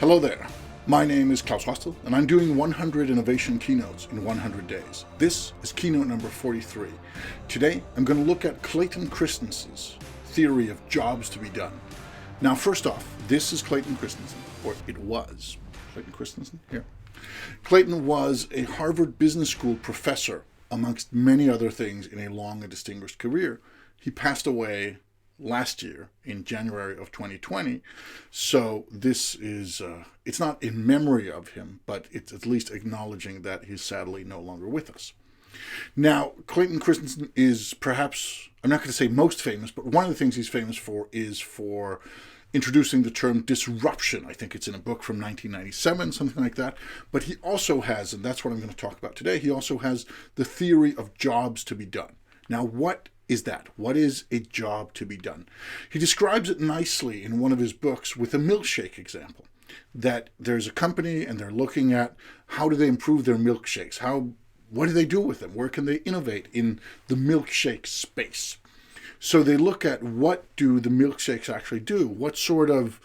Hello there. My name is Claus, and I'm doing 100 innovation keynotes in 100 days. This is keynote number 43. Today, I'm going to look at Clayton Christensen's theory of jobs to be done. Now, first off, this is Clayton Christensen, or it was Clayton Christensen here. Clayton was a Harvard Business School professor, amongst many other things, in a long and distinguished career. He passed away last year in January of 2020. So this is, it's not in memory of him, but it's at least acknowledging that he's sadly no longer with us. Now, Clayton Christensen is perhaps, I'm not going to say most famous, but one of the things he's famous for is for introducing the term disruption. I think it's in a book from 1997, something like that. But he also has, and that's what I'm going to talk about today, he also has the theory of jobs to be done. Now, what is that? What is a job to be done? He describes it nicely in one of his books with a milkshake example, that there's a company and they're looking at how do they improve their milkshakes? What do they do with them? Where can they innovate in the milkshake space? So they look at what do the milkshakes actually do? What sort of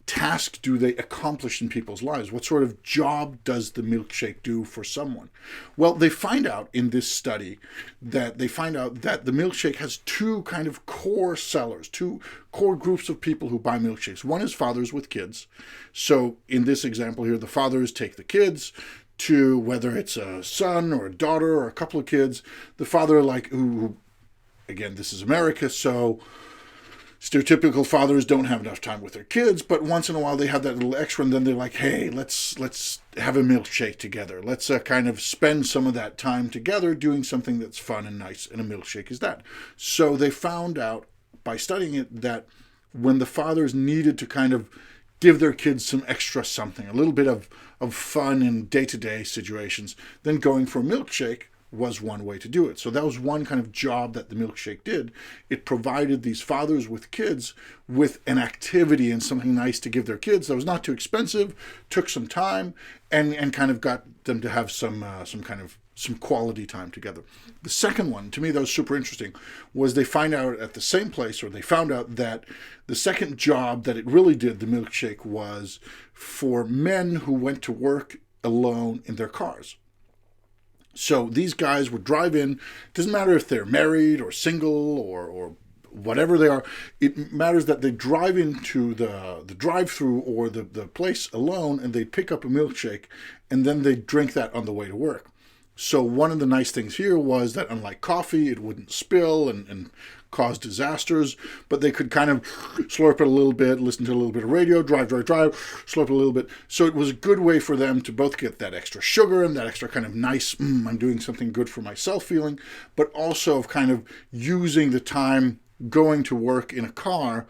task do they accomplish in people's lives? What sort of job does the milkshake do for someone? Well, they find out in this study that the milkshake has two kind of core sellers, two core groups of people who buy milkshakes. One is fathers with kids. So in this example here, the fathers take the kids to, whether it's a son or a daughter or a couple of kids, the father, who again, this is America, so stereotypical fathers don't have enough time with their kids, but once in a while they have that little extra, and then they're like, hey, let's have a milkshake together. Let's kind of spend some of that time together doing something that's fun and nice, and a milkshake is that. So they found out by studying it that when the fathers needed to kind of give their kids some extra something, a little bit of fun in day-to-day situations, then going for a milkshake was one way to do it. So that was one kind of job that the milkshake did. It provided these fathers with kids with an activity and something nice to give their kids that was not too expensive, took some time, and kind of got them to have some quality time together. The second one, to me, that was super interesting, was they found out at the same place, or they found out that the second job that it really did, the milkshake, was for men who went to work alone in their cars. So these guys would drive in. Doesn't matter if they're married or single or whatever they are. It matters that they drive into the drive-through or the place alone, and they pick up a milkshake, and then they drink that on the way to work. So one of the nice things here was that unlike coffee, it wouldn't spill and cause disasters, but they could kind of slurp it a little bit, listen to a little bit of radio, drive, slurp it a little bit. So it was a good way for them to both get that extra sugar and that extra kind of nice, I'm doing something good for myself feeling, but also of kind of using the time going to work in a car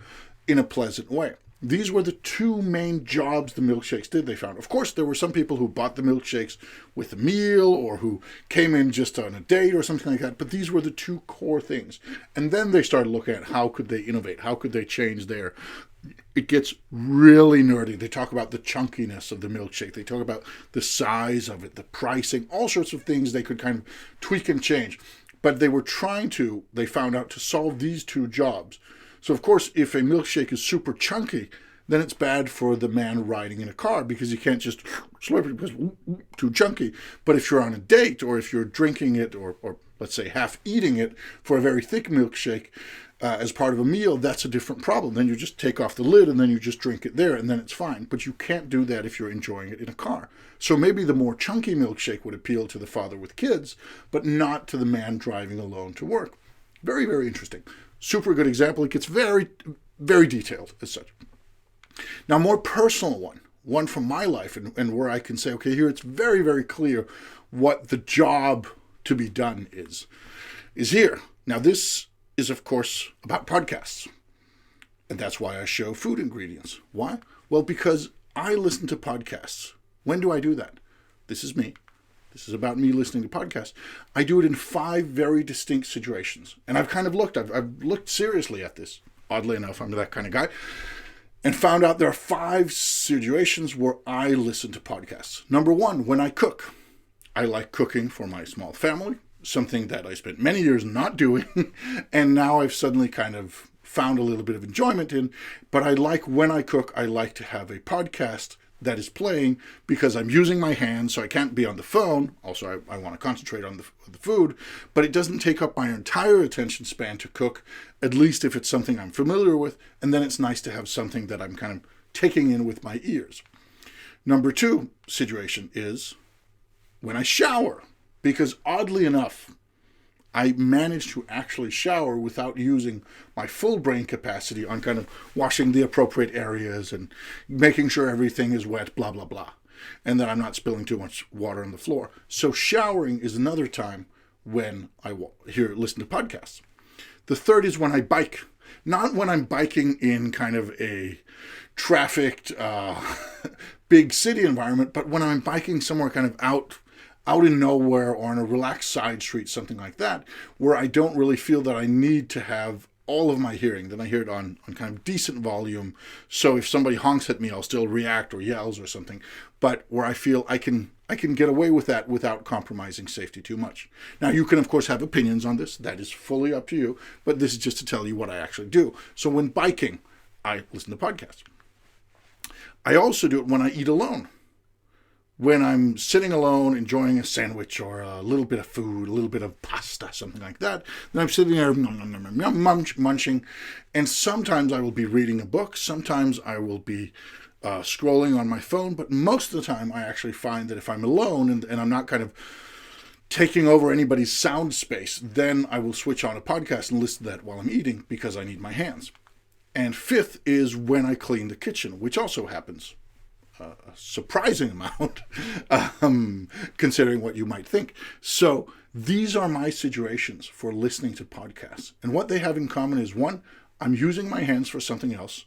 in a pleasant way. These were the two main jobs the milkshakes did, they found. Of course, there were some people who bought the milkshakes with a meal or who came in just on a date or something like that, but these were the two core things. And then they started looking at how could they innovate, how could they change their... It gets really nerdy. They talk about the chunkiness of the milkshake. They talk about the size of it, the pricing, all sorts of things they could kind of tweak and change. But they found out to solve these two jobs. So, of course, if a milkshake is super chunky, then it's bad for the man riding in a car because you can't just slurp it because it's too chunky. But if you're on a date or if you're drinking it or let's say half eating it for a very thick milkshake as part of a meal, that's a different problem. Then you just take off the lid and then you just drink it there and then it's fine. But you can't do that if you're enjoying it in a car. So maybe the more chunky milkshake would appeal to the father with kids, but not to the man driving alone to work. Very, very interesting. Super good example. It gets very, very detailed as such. Now, more personal one from my life and where I can say, okay, here it's very, very clear what the job to be done is here. Now, this is, of course, about podcasts. And that's why I show food ingredients. Why? Well, because I listen to podcasts. When do I do that? This is me. This is about me listening to podcasts. I do it in 5 very distinct situations. And I've kind of looked. I've looked seriously at this. Oddly enough, I'm that kind of guy. And found out there are 5 situations where I listen to podcasts. Number 1, when I cook. I like cooking for my small family, something that I spent many years not doing. And now I've suddenly kind of found a little bit of enjoyment in. But when I cook, I like to have a podcast that is playing because I'm using my hands, so I can't be on the phone. Also, I want to concentrate on the food, but it doesn't take up my entire attention span to cook, at least if it's something I'm familiar with, and then it's nice to have something that I'm kind of taking in with my ears. Number 2 situation is when I shower, because oddly enough, I managed to actually shower without using my full brain capacity on kind of washing the appropriate areas and making sure everything is wet, blah, blah, blah, and that I'm not spilling too much water on the floor. So showering is another time when I listen to podcasts. The third is when I bike. Not when I'm biking in kind of a trafficked, big city environment, but when I'm biking somewhere kind of out in nowhere or on a relaxed side street, something like that, where I don't really feel that I need to have all of my hearing. Then I hear it on kind of decent volume. So if somebody honks at me, I'll still react or yells or something. But where I feel I can get away with that without compromising safety too much. Now, you can, of course, have opinions on this. That is fully up to you. But this is just to tell you what I actually do. So when biking, I listen to podcasts. I also do it when I eat alone. When I'm sitting alone, enjoying a sandwich or a little bit of food, a little bit of pasta, something like that, then I'm sitting there munching, and sometimes I will be reading a book, sometimes I will be scrolling on my phone, but most of the time I actually find that if I'm alone and I'm not kind of taking over anybody's sound space, then I will switch on a podcast and listen to that while I'm eating because I need my hands. And 5th is when I clean the kitchen, which also happens a surprising amount, considering what you might think. So these are my situations for listening to podcasts. And what they have in common is, 1, I'm using my hands for something else.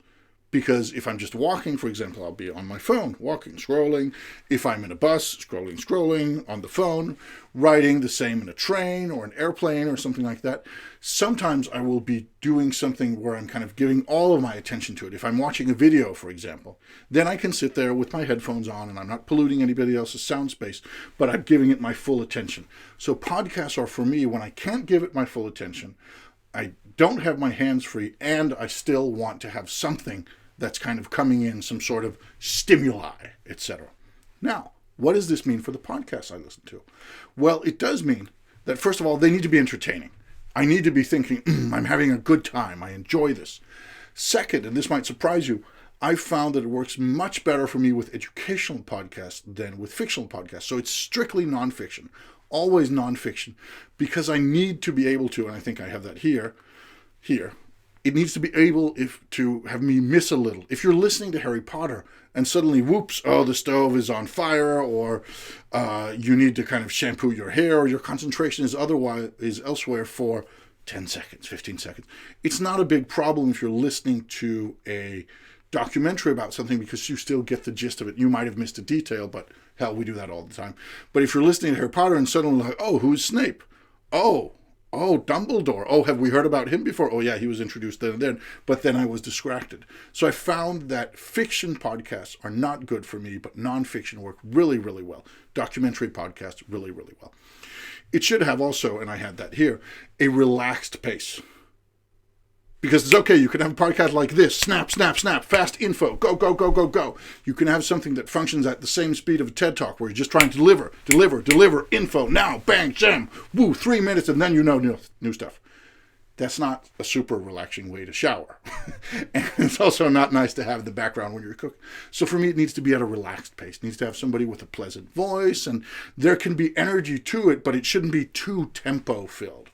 Because if I'm just walking, for example, I'll be on my phone, walking, scrolling. If I'm in a bus, scrolling on the phone. Riding, the same in a train or an airplane or something like that. Sometimes I will be doing something where I'm kind of giving all of my attention to it. If I'm watching a video, for example, then I can sit there with my headphones on and I'm not polluting anybody else's sound space, but I'm giving it my full attention. So podcasts are, for me, when I can't give it my full attention, I don't have my hands free, and I still want to have something that's kind of coming in, some sort of stimuli, etc. Now, what does this mean for the podcasts I listen to? Well, it does mean that, first of all, they need to be entertaining. I need to be thinking, I'm having a good time, I enjoy this. Second, and this might surprise you, I've found that it works much better for me with educational podcasts than with fictional podcasts. So it's strictly nonfiction, always nonfiction, because I need to be able to, and I think I have that here, it needs to be able to have me miss a little. If you're listening to Harry Potter and suddenly, whoops, the stove is on fire, or you need to kind of shampoo your hair, or your concentration is elsewhere for 10 seconds, 15 seconds. It's not a big problem if you're listening to a documentary about something because you still get the gist of it. You might have missed a detail, but hell, we do that all the time. But if you're listening to Harry Potter and suddenly like, who's Snape? Oh, Dumbledore. Oh, have we heard about him before? Oh, yeah, he was introduced then and then. But then I was distracted. So I found that fiction podcasts are not good for me, but nonfiction work really, really well. Documentary podcasts, really, really well. It should have also, and I had that here, a relaxed pace. Because it's okay, you can have a podcast like this, snap, snap, snap, fast info, go, go, go, go, go. You can have something that functions at the same speed of a TED Talk where you're just trying to deliver info, now, bang, jam, woo, 3 minutes, and then you know new stuff. That's not a super relaxing way to shower. And it's also not nice to have in the background when you're cooking. So for me, it needs to be at a relaxed pace. It needs to have somebody with a pleasant voice, and there can be energy to it, but it shouldn't be too tempo-filled.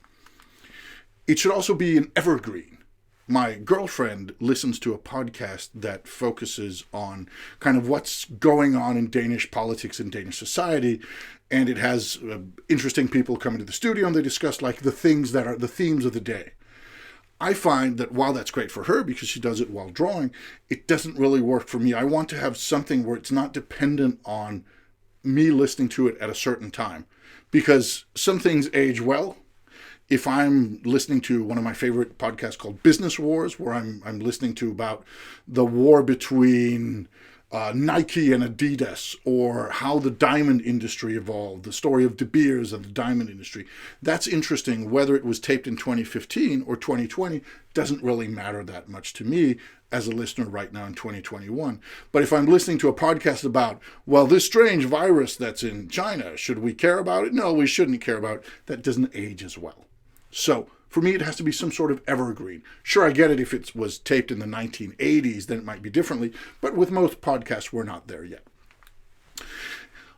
It should also be an evergreen. My girlfriend listens to a podcast that focuses on kind of what's going on in Danish politics and Danish society, and it has interesting people come into the studio and they discuss like the things that are the themes of the day. I find that while that's great for her because she does it while drawing, it doesn't really work for me. I want to have something where it's not dependent on me listening to it at a certain time, because some things age well. If I'm listening to one of my favorite podcasts called Business Wars, where I'm listening to about the war between Nike and Adidas, or how the diamond industry evolved, the story of De Beers and the diamond industry. That's interesting. Whether it was taped in 2015 or 2020 doesn't really matter that much to me as a listener right now in 2021. But if I'm listening to a podcast about, well, this strange virus that's in China, should we care about it? No, we shouldn't care about it. That doesn't age as well. So for me, it has to be some sort of evergreen. Sure, I get it if it was taped in the 1980s, then it might be differently. But with most podcasts, we're not there yet.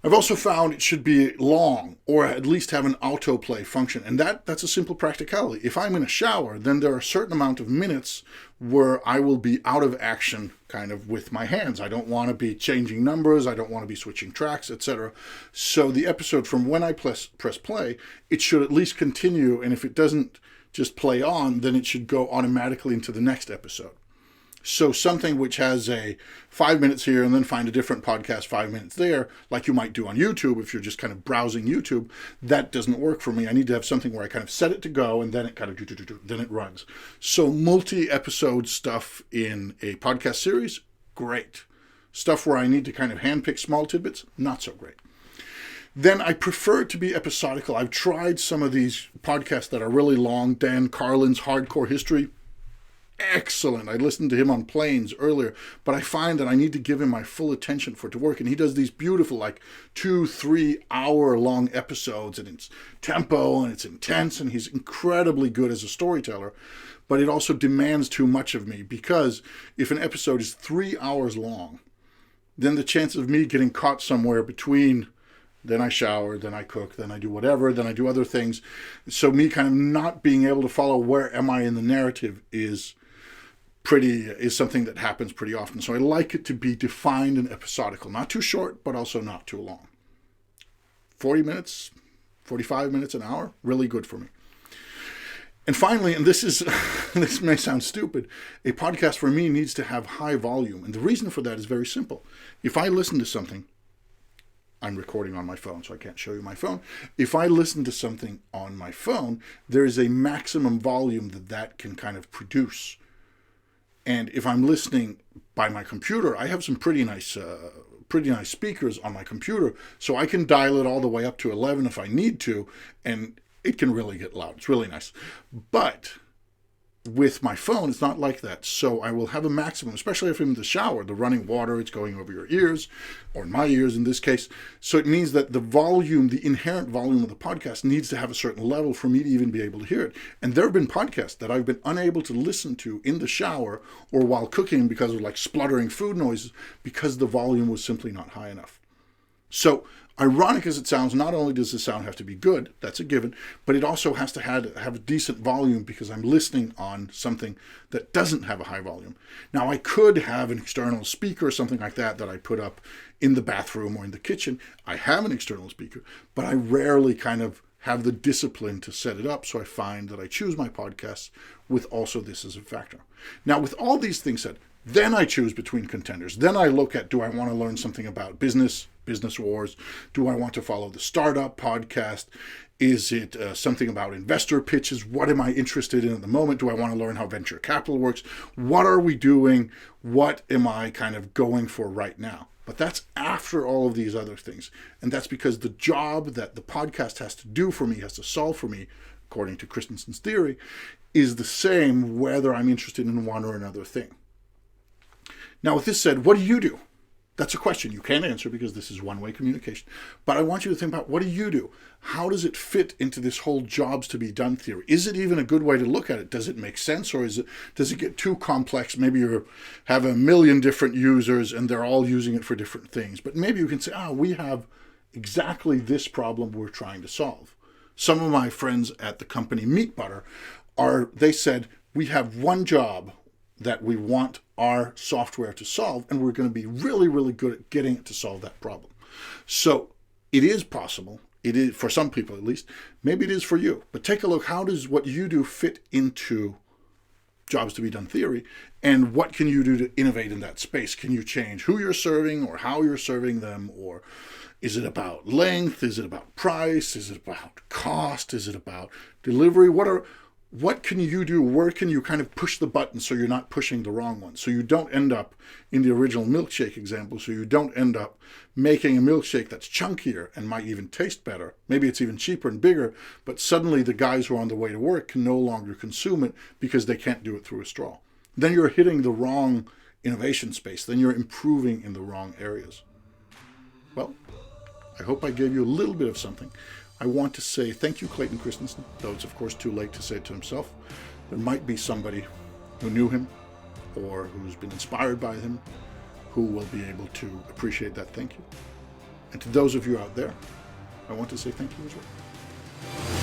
I've also found it should be long, or at least have an autoplay function. And that's a simple practicality. If I'm in a shower, then there are a certain amount of minutes where I will be out of action kind of with my hands. I don't want to be changing numbers. I don't want to be switching tracks, etc. So the episode from when I press play, it should at least continue. And if it doesn't just play on, then it should go automatically into the next episode. So something which has a 5 minutes here and then find a different podcast 5 minutes there, like you might do on YouTube if you're just kind of browsing YouTube, that doesn't work for me. I need to have something where I kind of set it to go and then it kind of then it runs. So multi-episode stuff in a podcast series, great. Stuff where I need to kind of handpick small tidbits, not so great. Then I prefer it to be episodical. I've tried some of these podcasts that are really long. Dan Carlin's Hardcore History, excellent. I listened to him on planes earlier, but I find that I need to give him my full attention for it to work. And he does these beautiful, like 2-3 hour long episodes, and it's tempo and it's intense, and he's incredibly good as a storyteller. But it also demands too much of me, because if an episode is 3 hours long, then the chance of me getting caught somewhere between, then I shower, then I cook, then I do whatever, then I do other things. So me kind of not being able to follow where am I in the narrative is something that happens pretty often. So I like it to be defined and episodical. Not too short, but also not too long. 40 minutes, 45 minutes, an hour, really good for me. And finally, and this may sound stupid, a podcast for me needs to have high volume. And the reason for that is very simple. If I listen to something, I'm recording on my phone, so I can't show you my phone. If I listen to something on my phone, there is a maximum volume that can kind of produce. And if I'm listening by my computer, I have some pretty nice speakers on my computer, so I can dial it all the way up to 11 if I need to, and it can really get loud. It's really nice. But with my phone, it's not like that. So I will have a maximum, especially if I'm in the shower, the running water, it's going over your ears, or my ears in this case. So it means that the volume, the inherent volume of the podcast needs to have a certain level for me to even be able to hear it. And there have been podcasts that I've been unable to listen to in the shower or while cooking because of like spluttering food noises, because the volume was simply not high enough. So ironic as it sounds, not only does the sound have to be good, that's a given, but it also has to have a decent volume, because I'm listening on something that doesn't have a high volume. Now, I could have an external speaker or something like that I put up in the bathroom or in the kitchen. I have an external speaker, but I rarely kind of have the discipline to set it up, so I find that I choose my podcasts with also this as a factor. Now, with all these things said, then I choose between contenders. Then I look at, do I want to learn something about business wars? Do I want to follow the startup podcast? Is it something about investor pitches? What am I interested in at the moment? Do I want to learn how venture capital works? What are we doing? What am I kind of going for right now? But that's after all of these other things. And that's because the job that the podcast has to do for me, has to solve for me, according to Christensen's theory, is the same whether I'm interested in one or another thing. Now, with this said, what do you do? That's a question you can't answer because this is one-way communication. But I want you to think about, what do you do? How does it fit into this whole jobs to be done theory? Is it even a good way to look at it? Does it make sense, or does it get too complex? Maybe you have 1 million different users and they're all using it for different things. But maybe you can say, we have exactly this problem we're trying to solve. Some of my friends at the company Meat Butter they said, we have one job that we want our software to solve, and we're going to be really, really good at getting it to solve that problem. So it is possible. It is, for some people at least. Maybe it is for you. But take a look. How does what you do fit into jobs to be done theory? And what can you do to innovate in that space? Can you change who you're serving or how you're serving them? Or is it about length? Is it about price? Is it about cost? Is it about delivery? what can you do? Where can you kind of push the button so you're not pushing the wrong one? So you don't end up in the original milkshake example, so you don't end up making a milkshake that's chunkier and might even taste better. Maybe it's even cheaper and bigger, but suddenly the guys who are on the way to work can no longer consume it because they can't do it through a straw. Then you're hitting the wrong innovation space. Then you're improving in the wrong areas. Well, I hope I gave you a little bit of something. I want to say thank you, Clayton Christensen, though it's of course too late to say it to himself. There might be somebody who knew him or who's been inspired by him who will be able to appreciate that thank you. And to those of you out there, I want to say thank you as well.